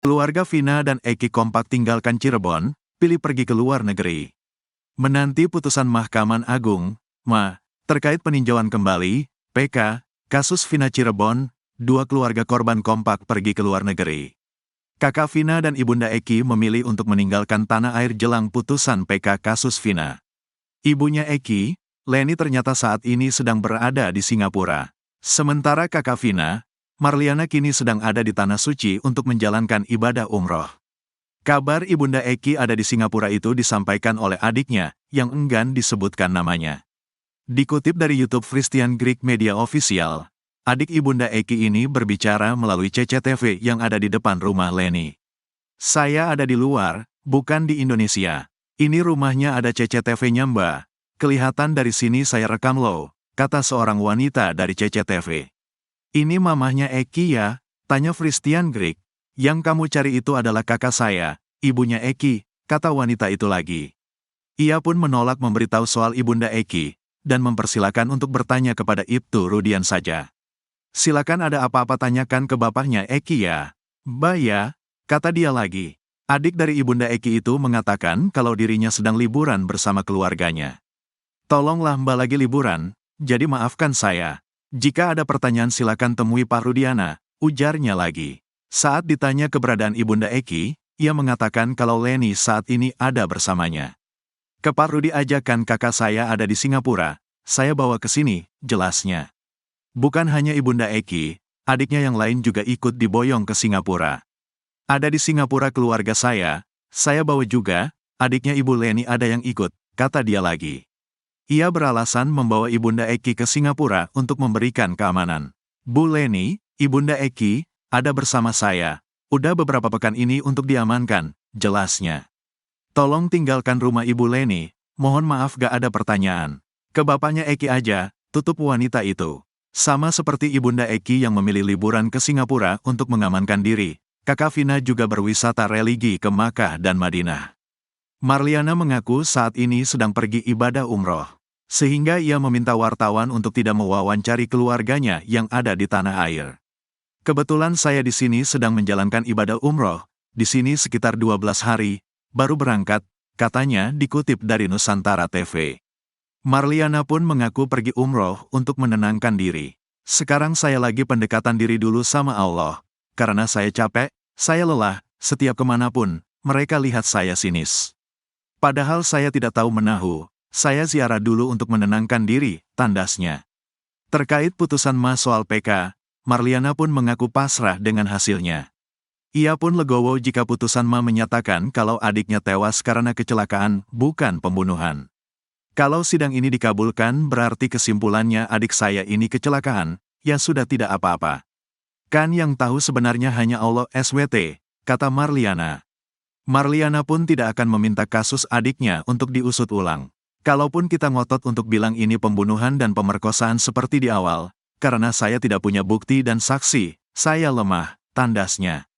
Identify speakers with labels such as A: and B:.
A: Keluarga Vina dan Eki kompak tinggalkan Cirebon, pilih pergi ke luar negeri. Menanti putusan Mahkamah Agung, terkait peninjauan kembali, PK, kasus Vina Cirebon, dua keluarga korban kompak pergi ke luar negeri. Kakak Vina dan Ibunda Eki memilih untuk meninggalkan tanah air jelang putusan PK kasus Vina. Ibunya Eki, Leni ternyata saat ini sedang berada di Singapura. Sementara kakak Vina, Marliana kini sedang ada di Tanah Suci untuk menjalankan ibadah umroh. Kabar Ibunda Eki ada di Singapura itu disampaikan oleh adiknya, yang enggan disebutkan namanya. Dikutip dari YouTube Christian Greek Media Official, adik Ibunda Eki ini berbicara melalui CCTV yang ada di depan rumah Leni. "Saya ada di luar, bukan di Indonesia. Ini rumahnya ada CCTV-nya Mbak. Kelihatan dari sini saya rekam loh," kata seorang wanita dari CCTV. "Ini mamahnya Eki ya?" tanya Christian Greek. "Yang kamu cari itu adalah kakak saya, ibunya Eki," kata wanita itu lagi. Ia pun menolak memberitahu soal Ibunda Eki, dan mempersilakan untuk bertanya kepada Ibtu Rudian saja. "Silakan ada apa-apa tanyakan ke bapaknya Eki ya." "Mbak ya," kata dia lagi. Adik dari Ibunda Eki itu mengatakan kalau dirinya sedang liburan bersama keluarganya. "Tolonglah Mbak lagi liburan, jadi maafkan saya. Jika ada pertanyaan silakan temui Pak Rudiana," ujarnya lagi. Saat ditanya keberadaan Ibunda Eki, ia mengatakan kalau Leni saat ini ada bersamanya. "Ke Pak Rudi ajakan kakak saya ada di Singapura, saya bawa ke sini," jelasnya. Bukan hanya Ibunda Eki, adiknya yang lain juga ikut diboyong ke Singapura. "Ada di Singapura keluarga saya bawa juga, adiknya Ibu Leni ada yang ikut," kata dia lagi. Ia beralasan membawa Ibunda Eki ke Singapura untuk memberikan keamanan. "Bu Leni, Ibunda Eki, ada bersama saya. Udah beberapa pekan ini untuk diamankan," jelasnya. "Tolong tinggalkan rumah Ibu Leni, mohon maaf gak ada pertanyaan. Ke bapaknya Eki aja," tutup wanita itu. Sama seperti Ibunda Eki yang memilih liburan ke Singapura untuk mengamankan diri, kakak Vina juga berwisata religi ke Makkah dan Madinah. Marliana mengaku saat ini sedang pergi ibadah umroh, sehingga ia meminta wartawan untuk tidak mewawancari keluarganya yang ada di tanah air. "Kebetulan saya di sini sedang menjalankan ibadah umroh, di sini sekitar 12 hari, baru berangkat," katanya dikutip dari Nusantara TV. Marliana pun mengaku pergi umroh untuk menenangkan diri. "Sekarang saya lagi pendekatan diri dulu sama Allah. Karena saya capek, saya lelah, setiap kemanapun, mereka lihat saya sinis. Padahal saya tidak tahu menahu, saya ziarah dulu untuk menenangkan diri," tandasnya. Terkait putusan soal PK, Marliana pun mengaku pasrah dengan hasilnya. Ia pun legowo jika putusan menyatakan kalau adiknya tewas karena kecelakaan, bukan pembunuhan. "Kalau sidang ini dikabulkan berarti kesimpulannya adik saya ini kecelakaan, ya sudah tidak apa-apa. Kan yang tahu sebenarnya hanya Allah SWT," kata Marliana. Marliana pun tidak akan meminta kasus adiknya untuk diusut ulang. "Kalaupun kita ngotot untuk bilang ini pembunuhan dan pemerkosaan seperti di awal, karena saya tidak punya bukti dan saksi, saya lemah," tandasnya.